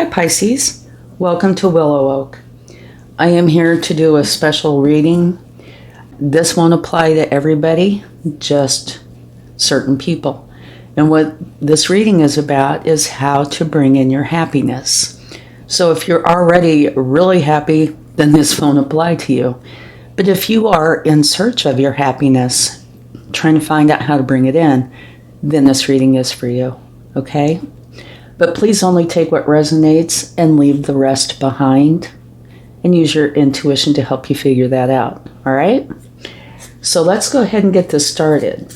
Hi Pisces, welcome to WillowOAK. I am here to do a special reading. This won't apply to everybody, just certain people. And what this reading is about is how to bring in your happiness. So if you're already really happy, then this won't apply to you. But if you are in search of your happiness, trying to find out how to bring it in, then this reading is for you, okay? But please only take what resonates and leave the rest behind, and use your intuition to help you figure that out, all right? So let's go ahead and get this started.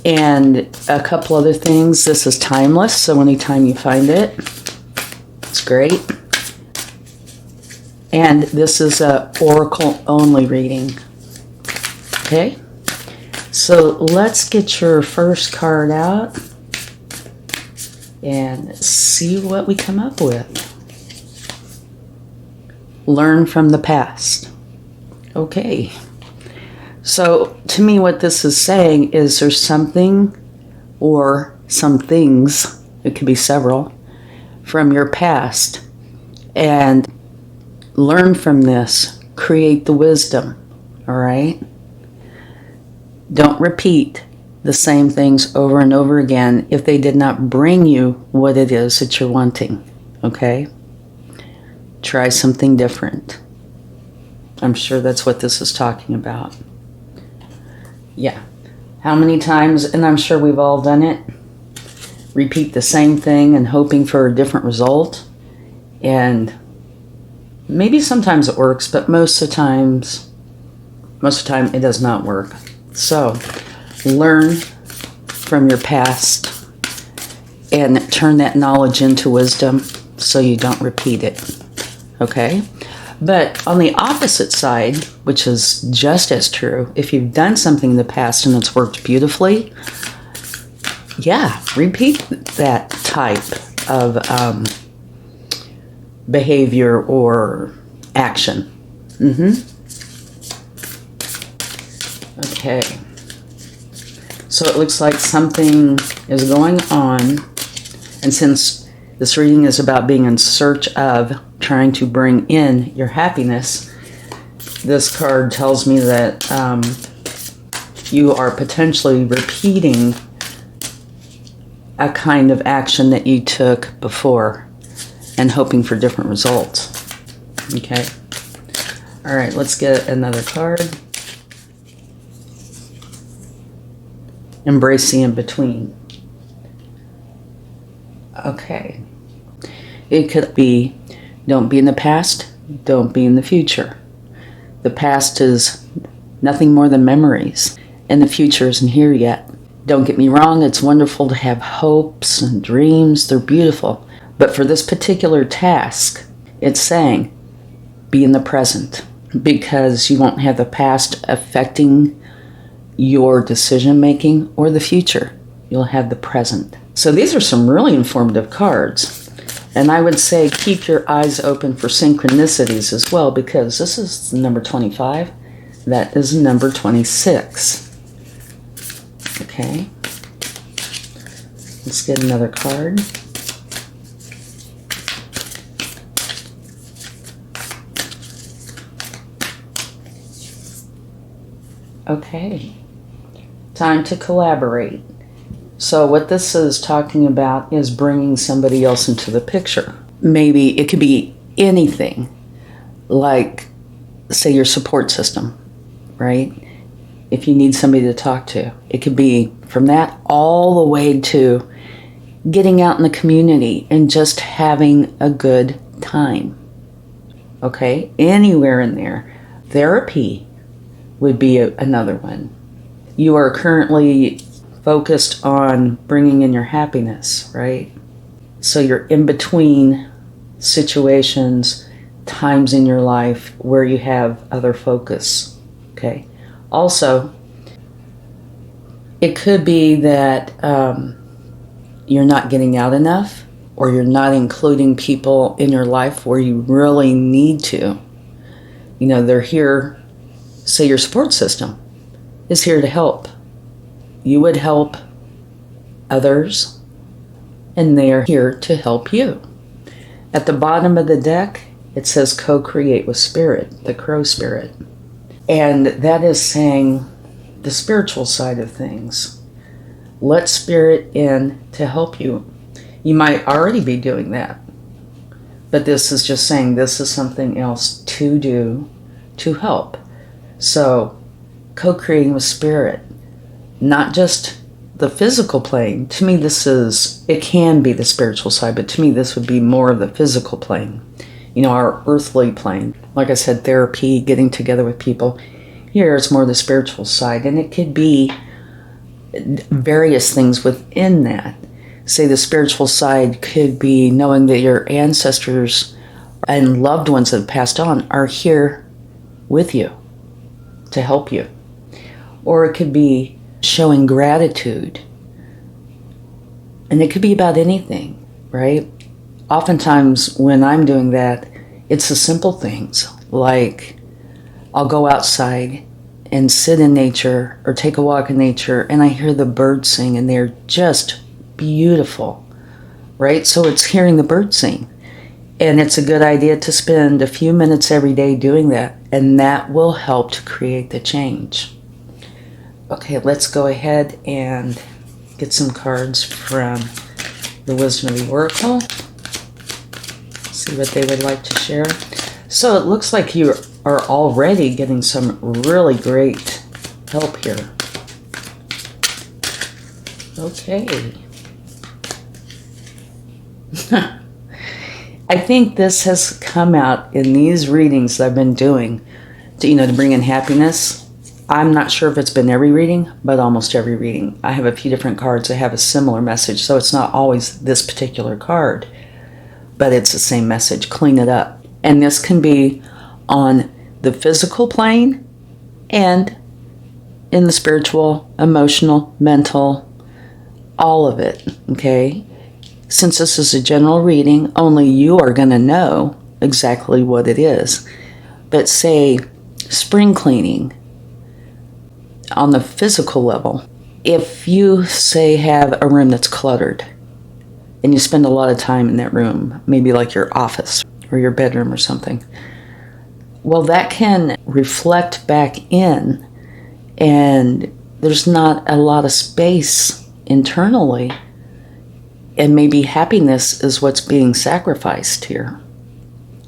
And a couple other things, this is timeless, so anytime you find it, it's great. And this is a oracle only reading, okay? So let's get your first card out and see what we come up with. Learn from the past. Okay. So to me, what this is saying is there's something or some things, it could be several, from your past, and learn from this, create the wisdom, all right? Don't repeat the same things over and over again if they did not bring you what it is that you're wanting, okay? Try something different. I'm sure that's what this is talking about. Yeah. How many times, and I'm sure we've all done it, repeat the same thing and hoping for a different result. And maybe sometimes it works, but most of the time it does not work. So learn from your past and turn that knowledge into wisdom so you don't repeat it, okay? But on the opposite side, which is just as true, if you've done something in the past and it's worked beautifully, yeah, repeat that type of behavior or action. Okay. So it looks like something is going on, and since this reading is about being in search of trying to bring in your happiness, this card tells me that you are potentially repeating a kind of action that you took before and hoping for different results. Okay. All right, let's get another card. Embrace the in-between. Okay. It could be, don't be in the past, don't be in the future. The past is nothing more than memories, and the future isn't here yet. Don't get me wrong, it's wonderful to have hopes and dreams, they're beautiful. But for this particular task, it's saying, be in the present, because you won't have the past affecting your decision making or the future. You'll have the present. So these are some really informative cards. And I would say keep your eyes open for synchronicities as well, because this is number 25. That is number 26. Okay. Let's get another card. Okay. Time to collaborate. So what this is talking about is bringing somebody else into the picture. Maybe it could be anything, like, say, your support system, right? If you need somebody to talk to, it could be from that all the way to getting out in the community and just having a good time, okay? Anywhere in there. Therapy would be another one. You are currently focused on bringing in your happiness, right? So you're in between situations, times in your life where you have other focus, okay? Also, it could be that you're not getting out enough, or you're not including people in your life where you really need to. You know, they're here, say your support system is here to help. You would help others, and they are here to help you. At the bottom of the deck, it says co-create with spirit, the crow spirit. And that is saying the spiritual side of things. Let spirit in to help you. You might already be doing that, but this is just saying this is something else to do to help. So, co-creating with spirit, not just the physical plane. To me, it can be the spiritual side, but to me, this would be more of the physical plane. You know, our earthly plane. Like I said, therapy, getting together with people. Here, it's more the spiritual side, and it could be various things within that. Say the spiritual side could be knowing that your ancestors and loved ones that have passed on are here with you to help you. Or it could be showing gratitude. And it could be about anything, right? Oftentimes when I'm doing that, it's the simple things, like I'll go outside and sit in nature or take a walk in nature, and I hear the birds sing, and they're just beautiful, right? So it's hearing the birds sing. And it's a good idea to spend a few minutes every day doing that, and that will help to create the change. Okay, let's go ahead and get some cards from the Wisdom of the Oracle. See what they would like to share. So it looks like you are already getting some really great help here. Okay. I think this has come out in these readings that I've been doing to bring in happiness. I'm not sure if it's been every reading, but almost every reading. I have a few different cards that have a similar message, so it's not always this particular card, but it's the same message. Clean it up. And this can be on the physical plane and in the spiritual, emotional, mental, all of it, okay? Since this is a general reading, only you are going to know exactly what it is. But say spring cleaning on the physical level. If you, say, have a room that's cluttered and you spend a lot of time in that room, maybe like your office or your bedroom or something, well, that can reflect back in, and there's not a lot of space internally, and maybe happiness is what's being sacrificed here.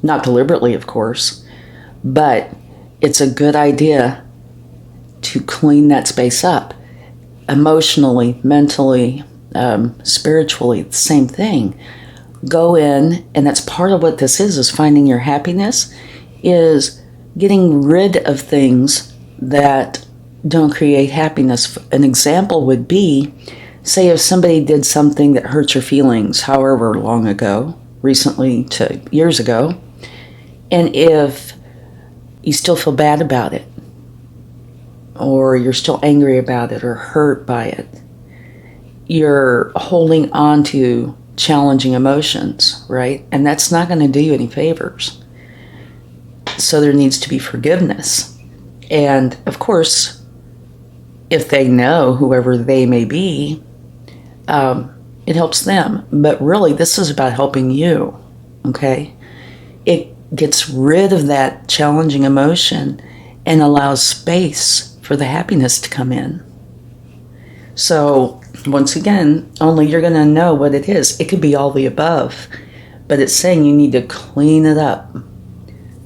Not deliberately, of course, but it's a good idea to clean that space up. Emotionally, mentally, spiritually, the same thing. Go in, and that's part of what this is finding your happiness, is getting rid of things that don't create happiness. An example would be, say if somebody did something that hurt your feelings, however long ago, recently to years ago, and if you still feel bad about it, or you're still angry about it or hurt by it, you're holding on to challenging emotions, right? And that's not going to do you any favors. So there needs to be forgiveness. And of course, if they know, whoever they may be, it helps them. But really, this is about helping you, okay? It gets rid of that challenging emotion and allows space for the happiness to come in. So, once again, only you're going to know what it is. It could be all the above, but it's saying you need to clean it up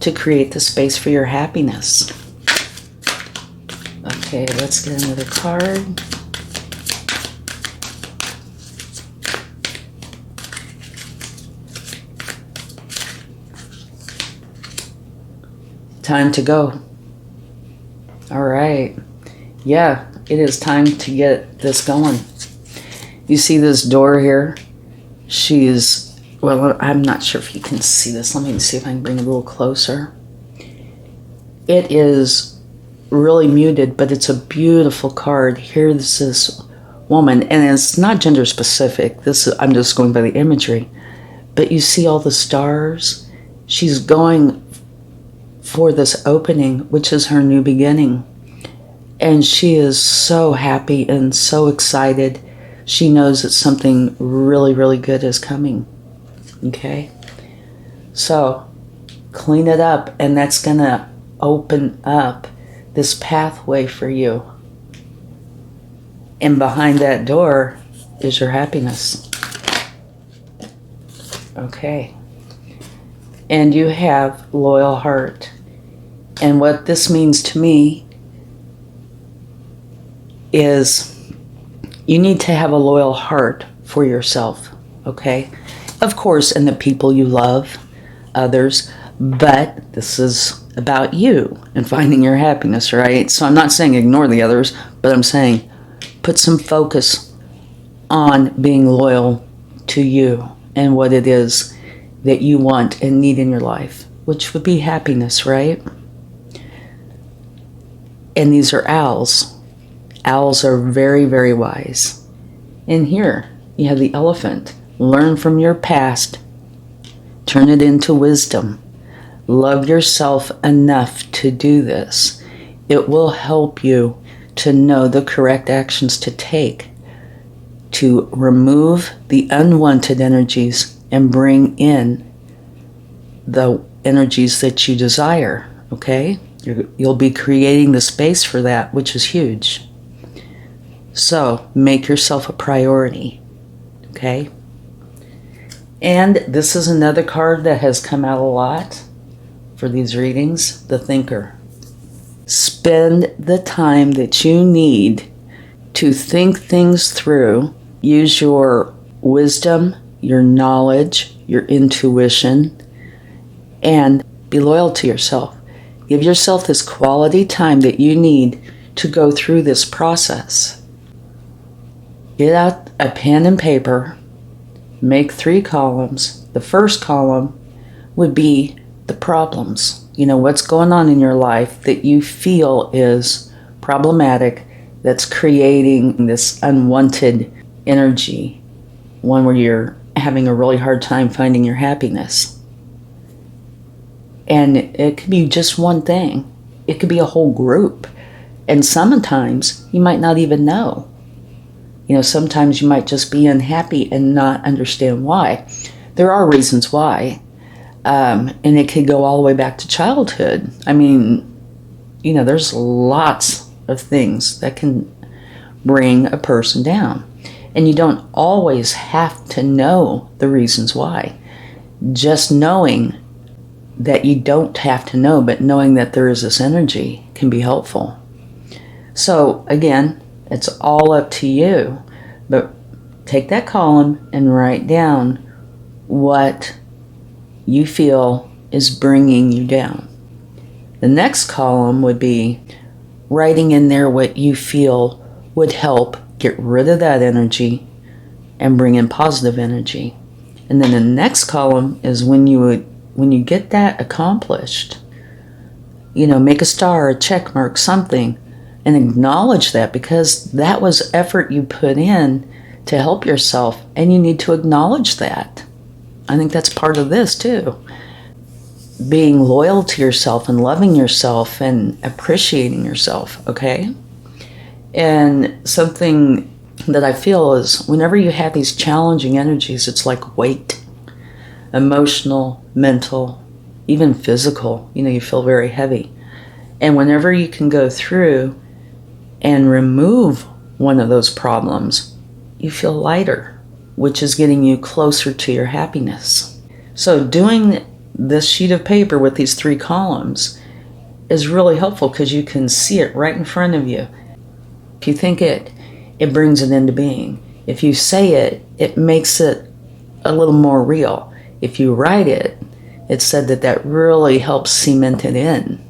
to create the space for your happiness. Okay, let's get another card. Time to go. All right. Yeah, it is time to get this going. You see this door here? Well, I'm not sure if you can see this. Let me see if I can bring it a little closer. It is really muted, but it's a beautiful card. Here's this woman, and it's not gender specific. I'm just going by the imagery. But you see all the stars? She's going for this opening, which is her new beginning. And she is so happy and so excited. She knows that something really, really good is coming. Okay? So clean it up, and that's going to open up this pathway for you. And behind that door is your happiness. Okay. And you have loyal heart. And what this means to me is you need to have a loyal heart for yourself, okay? Of course, and the people you love, others, but this is about you and finding your happiness, right? So I'm not saying ignore the others, but I'm saying put some focus on being loyal to you and what it is that you want and need in your life, which would be happiness, right? And these are owls. Owls are very, very wise. And here you have the elephant. Learn from your past. Turn it into wisdom. Love yourself enough to do this. It will help you to know the correct actions to take to remove the unwanted energies and bring in the energies that you desire, okay? You'll be creating the space for that, which is huge. So make yourself a priority, okay? And this is another card that has come out a lot for these readings, the Thinker. Spend the time that you need to think things through. Use your wisdom, your knowledge, your intuition, and be loyal to yourself. Give yourself this quality time that you need to go through this process. Get out a pen and paper. Make 3 columns. The first column would be the problems. You know, what's going on in your life that you feel is problematic, that's creating this unwanted energy, one where you're having a really hard time finding your happiness. And it could be just one thing. It could be a whole group. And sometimes you might not even know. You know, sometimes you might just be unhappy and not understand why. There are reasons why. And it could go all the way back to childhood. I mean, you know, there's lots of things that can bring a person down. And you don't always have to know the reasons why. Just knowing that you don't have to know, but knowing that there is this energy can be helpful. So again, it's all up to you, but take that column and write down what you feel is bringing you down. The next column would be writing in there what you feel would help get rid of that energy and bring in positive energy. And then the next column is when you get that accomplished, you know, make a star, a check mark, something, and acknowledge that, because that was effort you put in to help yourself, and you need to acknowledge that. I think that's part of this too. Being loyal to yourself and loving yourself and appreciating yourself, okay? And something that I feel is whenever you have these challenging energies, it's like weight. Emotional, mental, even physical. You know, you feel very heavy. And whenever you can go through and remove one of those problems, you feel lighter, which is getting you closer to your happiness. So doing this sheet of paper with these 3 columns is really helpful because you can see it right in front of you. If you think it brings it into being. If you say it, it makes it a little more real. If you write it, it's said that really helps cement it in.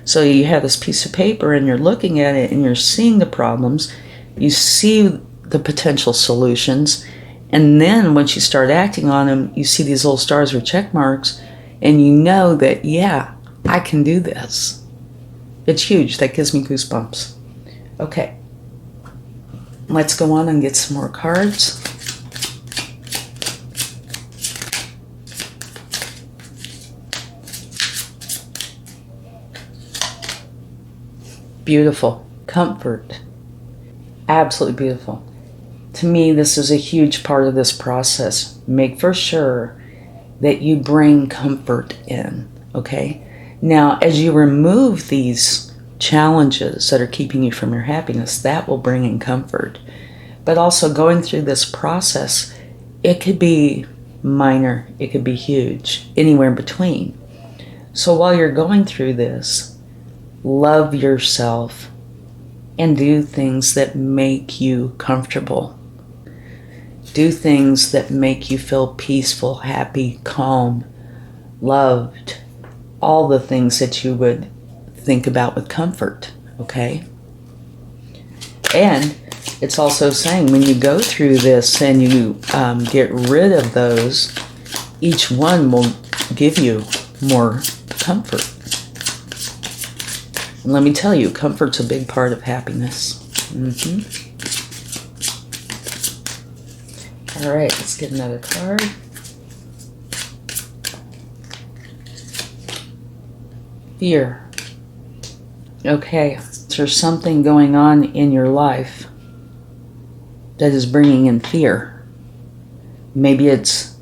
So you have this piece of paper and you're looking at it and you're seeing the problems, you see the potential solutions, and then once you start acting on them, you see these little stars or check marks, and you know that, yeah, I can do this. It's huge. That gives me goosebumps. Okay. Let's go on and get some more cards. Beautiful. Comfort. Absolutely beautiful. To me, this is a huge part of this process. Make for sure that you bring comfort in, okay? Now, as you remove these challenges that are keeping you from your happiness, that will bring in comfort. But also going through this process, it could be minor, it could be huge, anywhere in between. So while you're going through this, love yourself and do things that make you comfortable. Do things that make you feel peaceful, happy, calm, loved, all the things that you would think about with comfort, okay? And it's also saying when you go through this and you get rid of those, each one will give you more comfort. And let me tell you, comfort's a big part of happiness. All right, let's get another card. Fear. Okay, there's something going on in your life that is bringing in fear. Maybe it's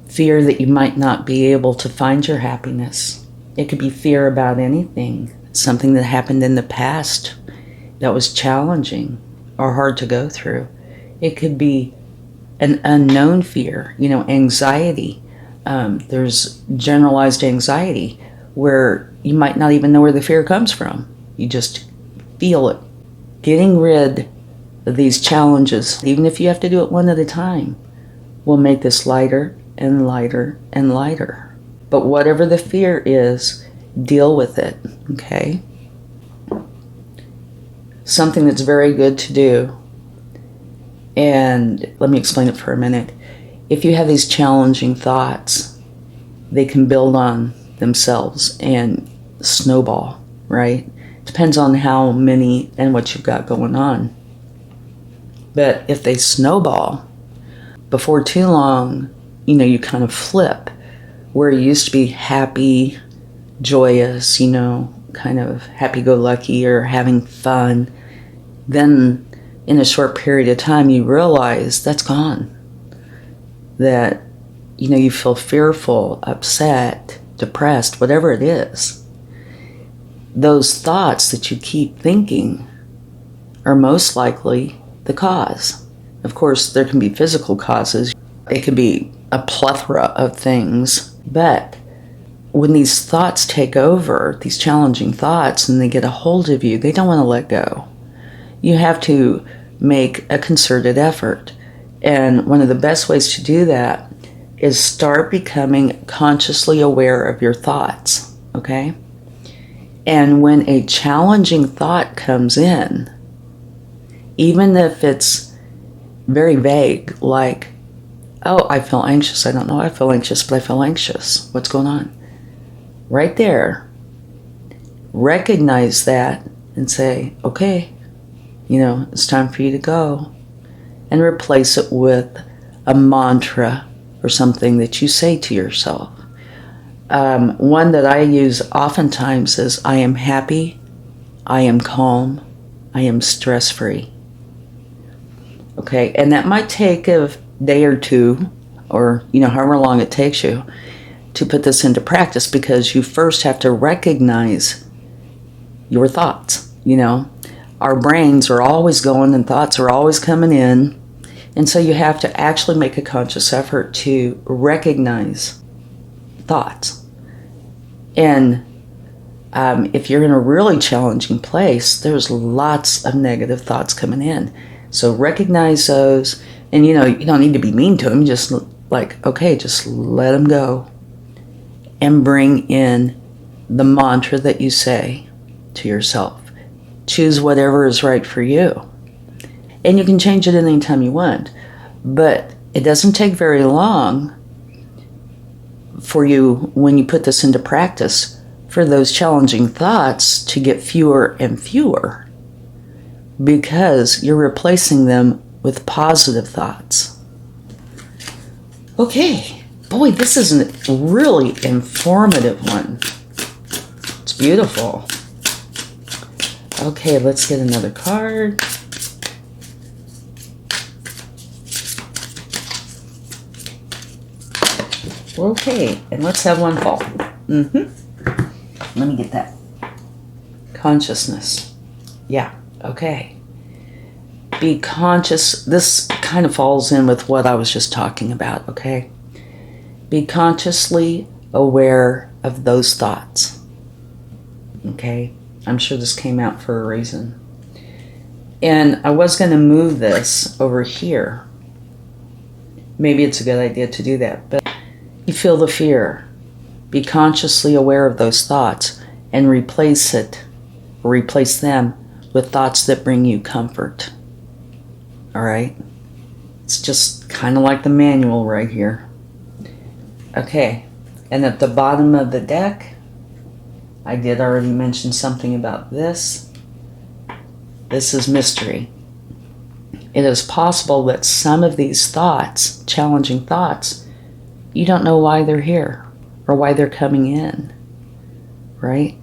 fear that you might not be able to find your happiness. It could be fear about anything, something that happened in the past that was challenging or hard to go through. It could be an unknown fear, anxiety. There's generalized anxiety where you might not even know where the fear comes from. You just feel it. Getting rid of these challenges, even if you have to do it one at a time, will make this lighter and lighter and lighter. But whatever the fear is, deal with it, okay? Something that's very good to do, and let me explain it for a minute. If you have these challenging thoughts, they can build on themselves and snowball, right? Depends on how many and what you've got going on. But if they snowball, before too long, you kind of flip. Where you used to be happy, joyous, kind of happy-go-lucky or having fun, then in a short period of time you realize that's gone. That, you feel fearful, upset, depressed, whatever it is. Those thoughts that you keep thinking are most likely the cause. Of course, there can be physical causes. It could be a plethora of things. But when these thoughts take over, these challenging thoughts, and they get a hold of you, they don't want to let go. You have to make a concerted effort. And one of the best ways to do that is start becoming consciously aware of your thoughts, okay? And when a challenging thought comes in, even if it's very vague, like, oh, I feel anxious. I don't know I feel anxious, but I feel anxious. What's going on? Right there, recognize that and say, okay, it's time for you to go. And replace it with a mantra or something that you say to yourself. One that I use oftentimes is, I am happy, I am calm, I am stress-free. Okay, and that might take a day or two, or however long it takes you to put this into practice, because you first have to recognize your thoughts. Our brains are always going and thoughts are always coming in, and so you have to actually make a conscious effort to recognize thoughts. And if you're in a really challenging place, there's lots of negative thoughts coming in. So recognize those, and you don't need to be mean to them. Just just let them go, and bring in the mantra that you say to yourself. Choose whatever is right for you, and you can change it anytime you want. But it doesn't take very long for you, when you put this into practice, for those challenging thoughts to get fewer and fewer, because you're replacing them with positive thoughts. Okay, boy, this is a really informative one. It's beautiful. Okay, let's get another card. Okay, and let's have one fall. Let me get that. Consciousness. Yeah, okay. Be conscious. This kind of falls in with what I was just talking about, okay? Be consciously aware of those thoughts. Okay? I'm sure this came out for a reason. And I was going to move this over here. Maybe it's a good idea to do that. But you feel the fear. Be consciously aware of those thoughts and replace them with thoughts that bring you comfort. All right? It's just kind of like the manual right here. Okay. And at the bottom of the deck, I did already mention something about this. This is mystery. It is possible that some of these thoughts, challenging thoughts, you don't know why they're here or why they're coming in, right?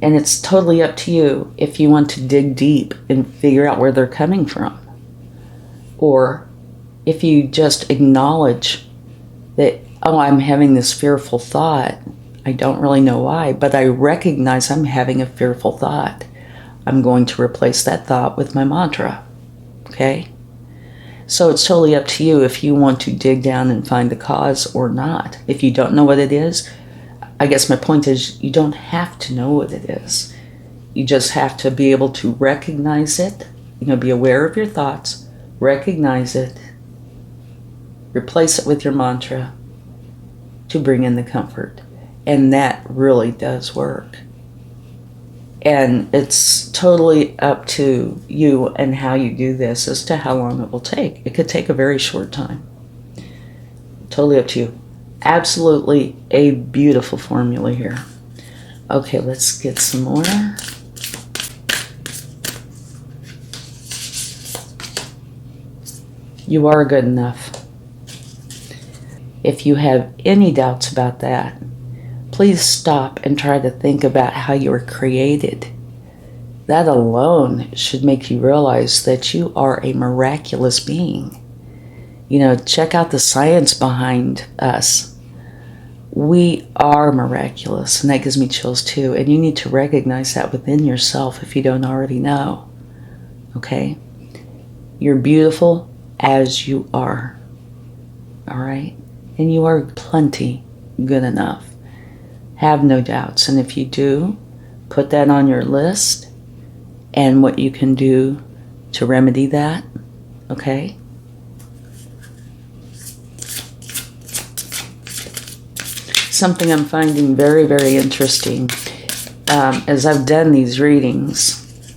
And it's totally up to you if you want to dig deep and figure out where they're coming from. Or if you just acknowledge that, oh, I'm having this fearful thought. I don't really know why, but I recognize I'm having a fearful thought. I'm going to replace that thought with my mantra. Okay? So it's totally up to you if you want to dig down and find the cause or not. If you don't know what it is, I guess my point is you don't have to know what it is. You just have to be able to recognize it, be aware of your thoughts, recognize it, replace it with your mantra to bring in the comfort. And that really does work. And it's totally up to you and how you do this as to how long it will take. It could take a very short time. Totally up to you. Absolutely a beautiful formula here. Okay, let's get some more. You are good enough. If you have any doubts about that, please stop and try to think about how you were created. That alone should make you realize that you are a miraculous being. Check out the science behind us. We are miraculous, and that gives me chills too. And you need to recognize that within yourself if you don't already know. Okay? You're beautiful as you are. All right? And you are plenty good enough. Have no doubts. And if you do, put that on your list and what you can do to remedy that. Okay? Something I'm finding very, very interesting as I've done these readings,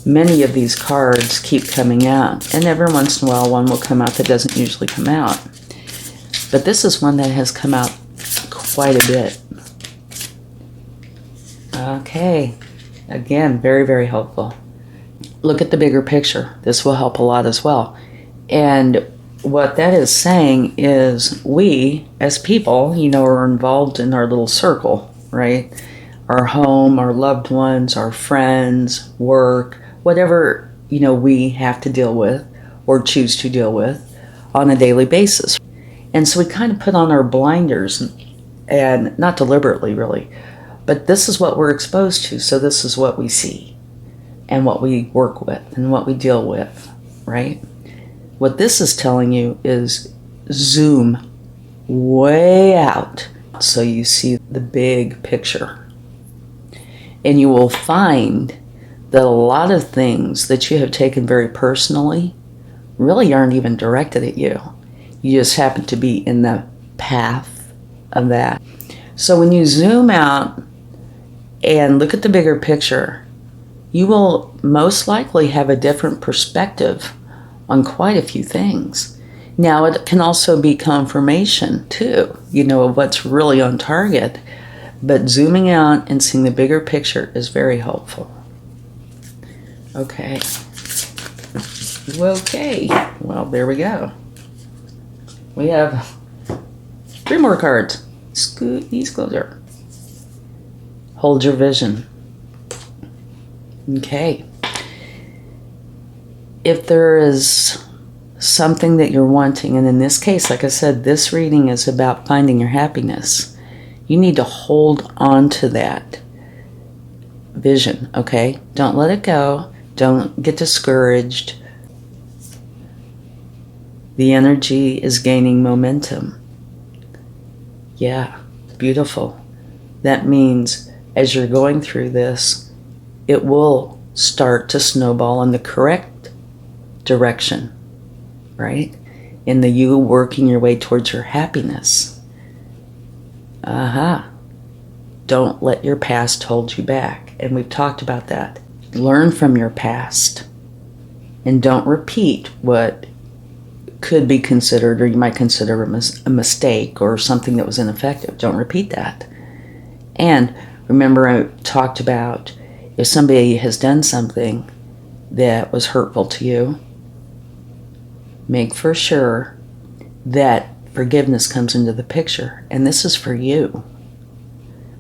many of these cards keep coming out. And every once in a while one will come out that doesn't usually come out. But this is one that has come out quite a bit. Okay, again, very, very helpful. Look at the bigger picture. This will help a lot as well. And what that is saying is we, as people, are involved in our little circle, right? Our home, our loved ones, our friends, work, whatever, we have to deal with or choose to deal with on a daily basis. And so we kind of put on our blinders, and not deliberately, really. But this is what we're exposed to, so this is what we see and what we work with and what we deal with, right? What this is telling you is zoom way out so you see the big picture. And you will find that a lot of things that you have taken very personally really aren't even directed at you. You just happen to be in the path of that. So when you zoom out and look at the bigger picture, you will most likely have a different perspective on quite a few things. Now, it can also be confirmation, too, of what's really on target. But zooming out and seeing the bigger picture is very helpful. Okay. Okay. Well, there we go. We have 3 more cards. Scoot these closer. Hold your vision. Okay. If there is something that you're wanting. And in this case, like I said, this reading is about finding your happiness. You need to hold on to that vision, okay? Don't let it go. Don't get discouraged. The energy is gaining momentum. Yeah, beautiful. That means as you're going through this, it will start to snowball in the correct direction, right? In the you working your way towards your happiness. Don't let your past hold you back. And we've talked about that. Learn from your past. And don't repeat what could be considered, or you might consider a mistake or something that was ineffective. Don't repeat that. And remember, I talked about if somebody has done something that was hurtful to you, make for sure that forgiveness comes into the picture. And this is for you.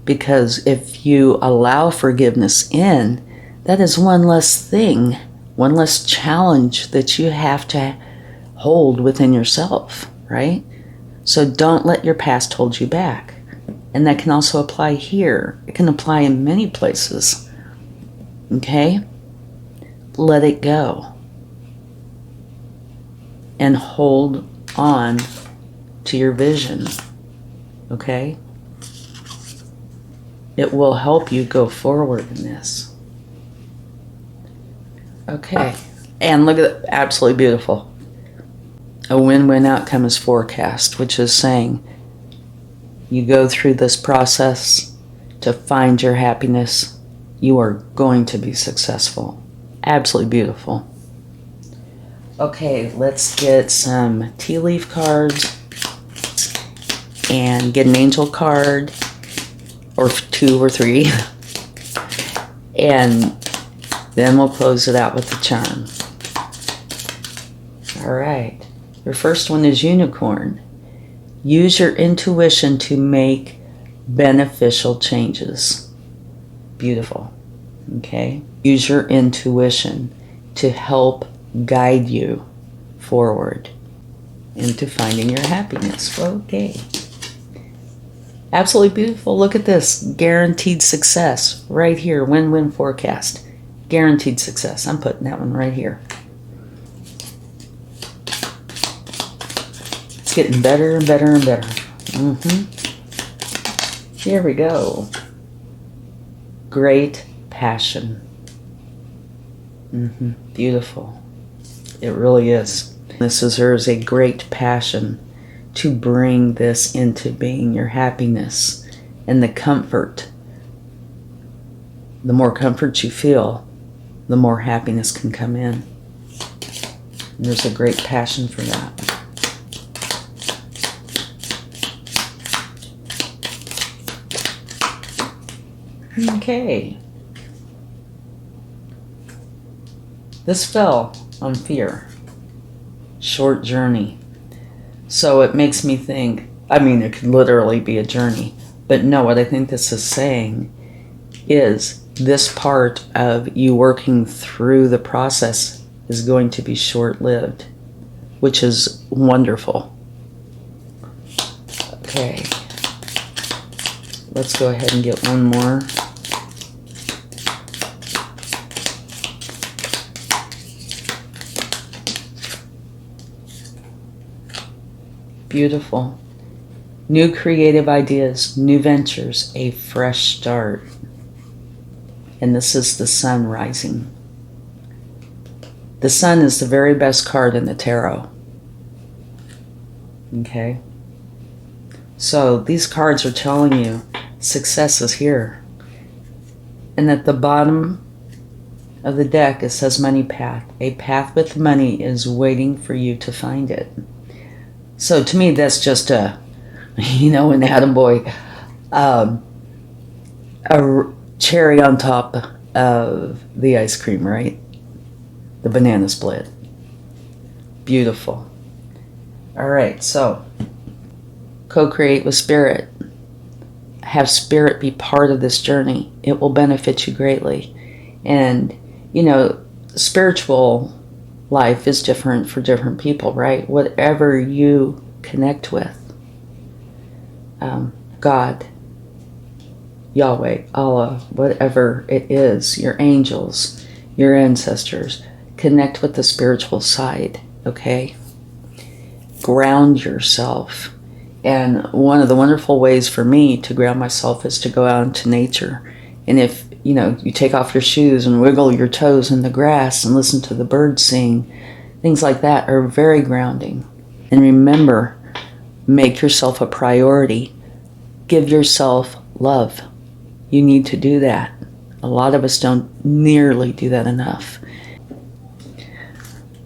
Because if you allow forgiveness in, that is one less thing, one less challenge that you have to hold within yourself, right? So don't let your past hold you back. And that can also apply here. It can apply in many places. Okay? Let it go. And hold on to your vision. Okay? It will help you go forward in this. Okay. And look at that. Absolutely beautiful. A win-win outcome is forecast, which is saying you go through this process to find your happiness. You are going to be successful. Absolutely beautiful. Okay, let's get some tea leaf cards and get an angel card, or 2 or 3. And then we'll close it out with the charm. All right. Your first one is unicorn. Use your intuition to make beneficial changes. Beautiful. Okay. Use your intuition to help guide you forward into finding your happiness. Okay. Absolutely beautiful. Look at this. Guaranteed success right here. Win-win forecast. Guaranteed success. I'm putting that one right here. It's getting better and better and better. Here we go. Great passion. Beautiful. It really is. This deserves a great passion to bring this into being, your happiness and the comfort. The more comfort you feel, the more happiness can come in. And there's a great passion for that. Okay. This fell on fear. Short journey. So it makes me think, I mean, it could literally be a journey. But no, what I think this is saying is this part of you working through the process is going to be short-lived, which is wonderful. Okay. Let's go ahead and get one more. Beautiful. New creative ideas, new ventures, a fresh start. And this is the sun rising. The sun is the very best card in the tarot. Okay? So these cards are telling you success is here. And at the bottom of the deck it says money path. A path with money is waiting for you to find it. So to me, that's just a, an attaboy, a cherry on top of the ice cream, right? The banana split. Beautiful. All right, so co-create with spirit. Have spirit be part of this journey. It will benefit you greatly. And, spiritual life is different for different people, right? Whatever you connect with, God, Yahweh, Allah, whatever it is, your angels, your ancestors, connect with the spiritual side, okay? Ground yourself. And one of the wonderful ways for me to ground myself is to go out into nature. And if, you take off your shoes and wiggle your toes in the grass and listen to the birds sing, things like that are very grounding. And remember, make yourself a priority. Give yourself love. You need to do that. A lot of us don't nearly do that enough.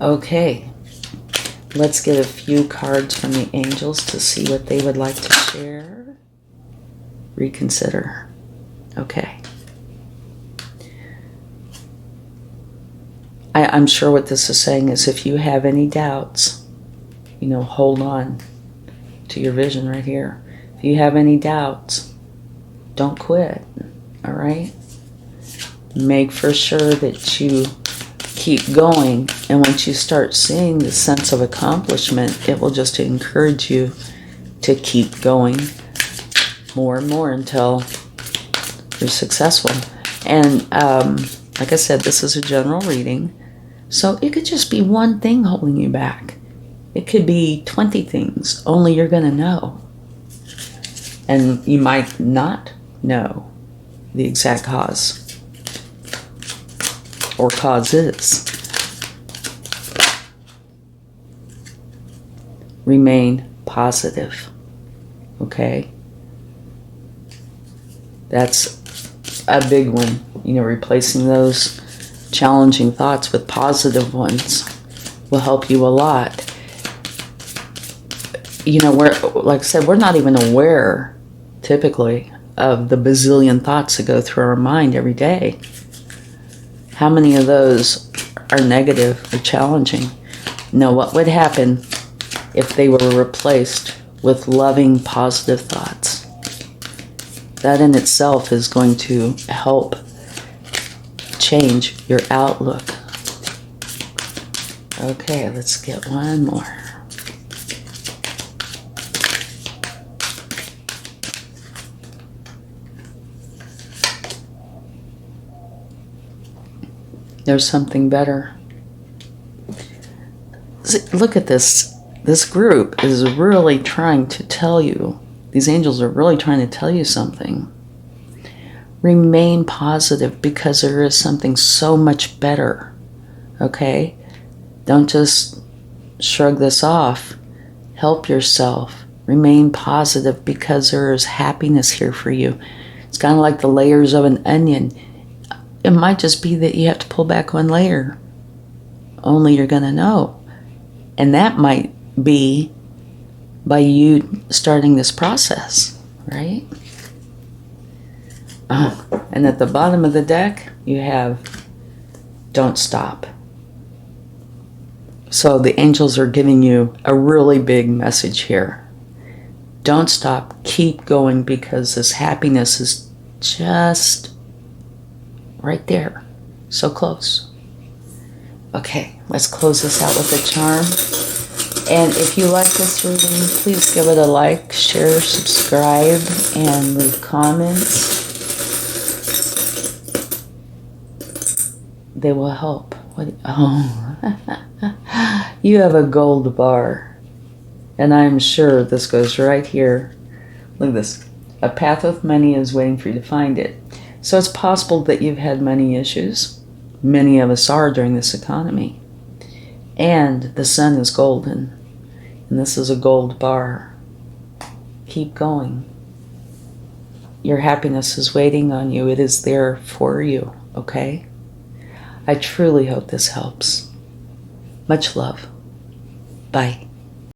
Okay, let's get a few cards from the angels to see what they would like to share. Reconsider. Okay. I'm sure what this is saying is if you have any doubts, hold on to your vision right here. If you have any doubts, don't quit, all right? Make for sure that you keep going, and once you start seeing the sense of accomplishment, it will just encourage you to keep going more and more until you're successful. And like I said, this is a general reading, so it could just be one thing holding you back. It could be 20 things, only you're going to know. And you might not know the exact cause or causes. Remain positive, okay? That's a big one, replacing those challenging thoughts with positive ones will help you a lot. Like I said, we're not even aware, typically, of the bazillion thoughts that go through our mind every day. How many of those are negative or challenging? Now, what would happen if they were replaced with loving, positive thoughts? That in itself is going to help change your outlook. Okay, let's get one more. There's something better. See, look at this. This group is really trying to tell you, these angels are really trying to tell you something. Remain positive because there is something so much better. Okay? Don't just shrug this off. Help yourself. Remain positive because there is happiness here for you. It's kind of like the layers of an onion. It might just be that you have to pull back one layer. Only you're going to know. And that might be by you starting this process, right? And at the bottom of the deck, you have don't stop. So the angels are giving you a really big message here. Don't stop. Keep going because this happiness is just right there. So close. Okay, let's close this out with a charm. And if you like this reading, please give it a like, share, subscribe, and leave comments. They will help. You have a gold bar. And I'm sure this goes right here. Look at this. A path with money is waiting for you to find it. So it's possible that you've had money issues. Many of us are during this economy. And the sun is golden. And this is a gold bar. Keep going. Your happiness is waiting on you. It is there for you, okay? I truly hope this helps. Much love. Bye.